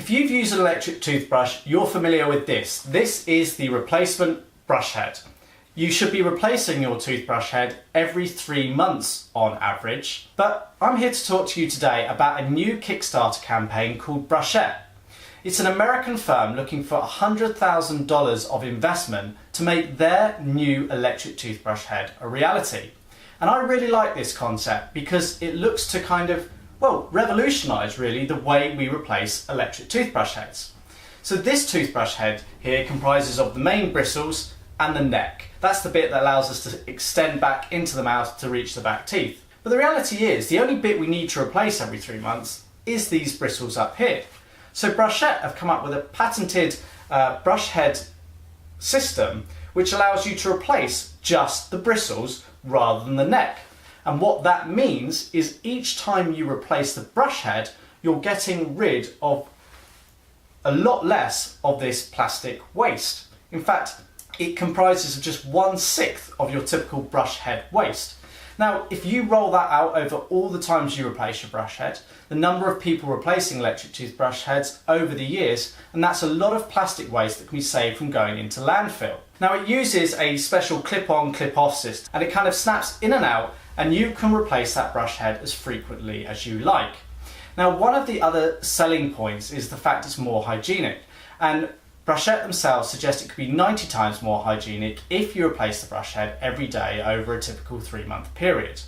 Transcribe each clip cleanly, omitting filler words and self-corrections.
If you've used an electric toothbrush, you're familiar with this. This is the replacement brush head. You should be replacing your toothbrush head every 3 months on average, but I'm here to talk to you today about a new Kickstarter campaign called Brushette. It's an American firm looking for $100,000 of investment to make their new electric toothbrush head a reality. And I really like this concept because it looks to kind of, well, revolutionise really the way we replace electric toothbrush heads. So this toothbrush head here comprises of the main bristles and the neck. That's the bit that allows us to extend back into the mouth to reach the back teeth. But the reality is the only bit we need to replace every 3 months is these bristles up here. So Brushette have come up with a patented brush head system which allows you to replace just the bristles rather than the neck. And what that means is each time you replace the brush head, you're getting rid of a lot less of this plastic waste. In fact, it comprises of just 1/6 of your typical brush head waste. Now, if you roll that out over all the times you replace your brush head, the number of people replacing electric toothbrush heads over the years, and that's a lot of plastic waste that can be saved from going into landfill. Now, it uses a special clip-on, clip-off system, and it kind of snaps in and out, and you can replace that brush head as frequently as you like. Now, one of the other selling points is the fact it's more hygienic, and Brushette themselves suggest it could be 90 times more hygienic if you replace the brush head every day over a typical 3-month period.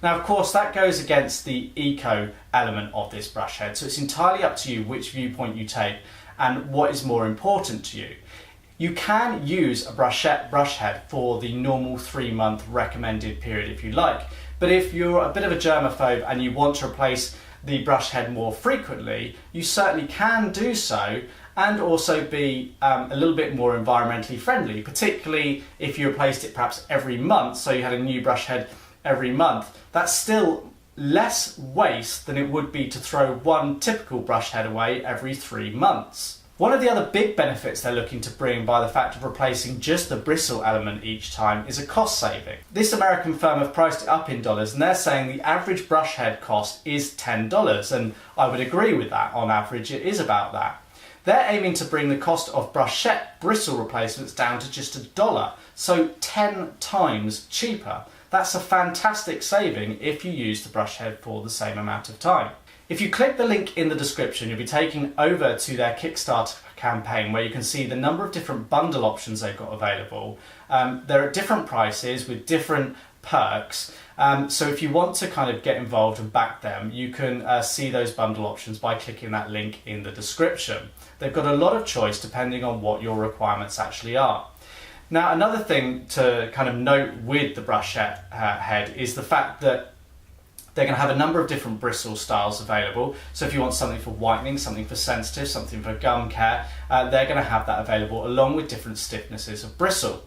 Now, of course, that goes against the eco element of this brush head, so it's entirely up to you which viewpoint you take and what is more important to you. You can use a Brushette brush head for the normal 3-month recommended period if you like, but if you're a bit of a germaphobe and you want to replace the brush head more frequently, you certainly can do so and also be a little bit more environmentally friendly, particularly if you replaced it perhaps every month, so you had a new brush head every month. That's still less waste than it would be to throw one typical brush head away every 3 months. One of the other big benefits they're looking to bring by the fact of replacing just the bristle element each time is a cost saving. This American firm have priced it up in dollars, and they're saying the average brush head cost is $10, and I would agree with that. On average, it is about that. They're aiming to bring the cost of Brushette bristle replacements down to just $1, so 10 times cheaper. That's a fantastic saving if you use the brush head for the same amount of time. If you click the link in the description, you'll be taken over to their Kickstarter campaign where you can see the number of different bundle options they've got available. They're at different prices with different perks. So if you want to kind of get involved and back them, you can see those bundle options by clicking that link in the description. They've got a lot of choice depending on what your requirements actually are. Now, another thing to kind of note with the Brushette head is the fact that they're going to have a number of different bristle styles available. So if you want something for whitening, something for sensitive, something for gum care, they're going to have that available along with different stiffnesses of bristle.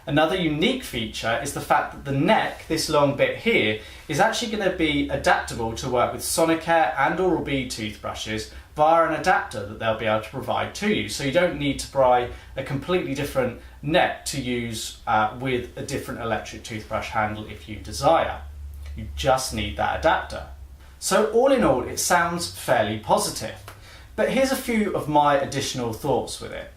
Another unique feature is the fact that the neck, this long bit here, is actually going to be adaptable to work with Sonicare and Oral-B toothbrushes via an adapter that they'll be able to provide to you. So you don't need to buy a completely different neck to use with a different electric toothbrush handle if you desire. You just need that adapter. So all in all, it sounds fairly positive. But here's a few of my additional thoughts with it.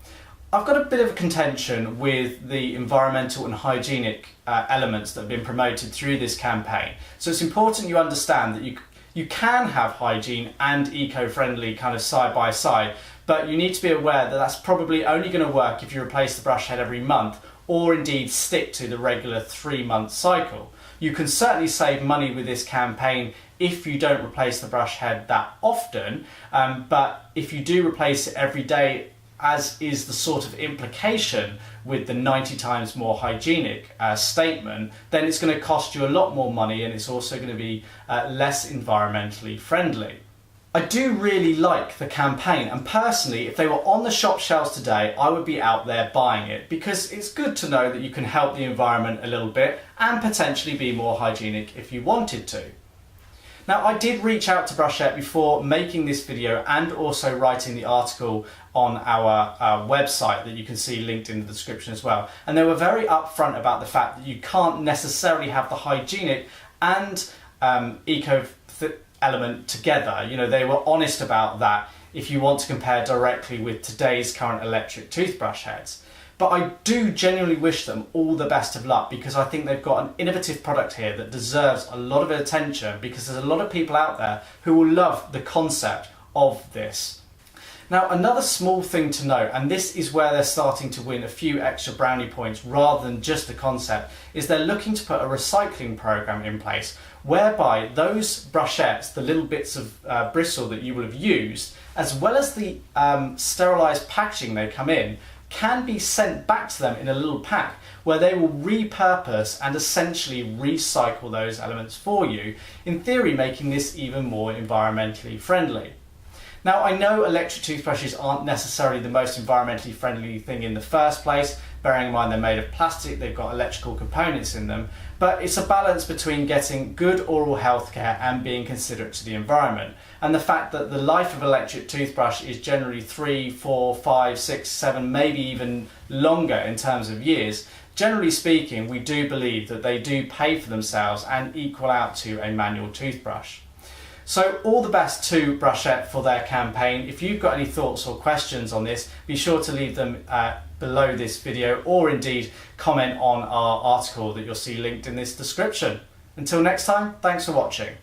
I've got a bit of a contention with the environmental and hygienic elements that have been promoted through this campaign. So it's important you understand that you can have hygiene and eco-friendly kind of side by side, but you need to be aware that that's probably only going to work if you replace the brush head every month or indeed stick to the regular 3-month cycle. You can certainly save money with this campaign if you don't replace the brush head that often, but if you do replace it every day, as is the sort of implication with the 90 times more hygienic statement, then it's going to cost you a lot more money and it's also going to be less environmentally friendly. I do really like the campaign, and personally, if they were on the shop shelves today, I would be out there buying it because it's good to know that you can help the environment a little bit and potentially be more hygienic if you wanted to. Now, I did reach out to Brushette before making this video and also writing the article on our website that you can see linked in the description as well. And they were very upfront about the fact that you can't necessarily have the hygienic and eco element together. You know, they were honest about that if you want to compare directly with today's current electric toothbrush heads. But I do genuinely wish them all the best of luck, because I think they've got an innovative product here that deserves a lot of attention, because there's a lot of people out there who will love the concept of this. Now, another small thing to note, and this is where they're starting to win a few extra brownie points rather than just the concept, is they're looking to put a recycling program in place whereby those brushettes, the little bits of bristle that you will have used, as well as the sterilised packaging they come in, can be sent back to them in a little pack where they will repurpose and essentially recycle those elements for you, in theory making this even more environmentally friendly. Now, I know electric toothbrushes aren't necessarily the most environmentally friendly thing in the first place, bearing in mind they're made of plastic, they've got electrical components in them, but it's a balance between getting good oral health care and being considerate to the environment. And the fact that the life of an electric toothbrush is generally 3, 4, 5, 6, 7, maybe even longer in terms of years, generally speaking, we do believe that they do pay for themselves and equal out to a manual toothbrush. So all the best to Brushette for their campaign. If you've got any thoughts or questions on this, be sure to leave them below this video, or indeed comment on our article that you'll see linked in this description. Until next time, thanks for watching.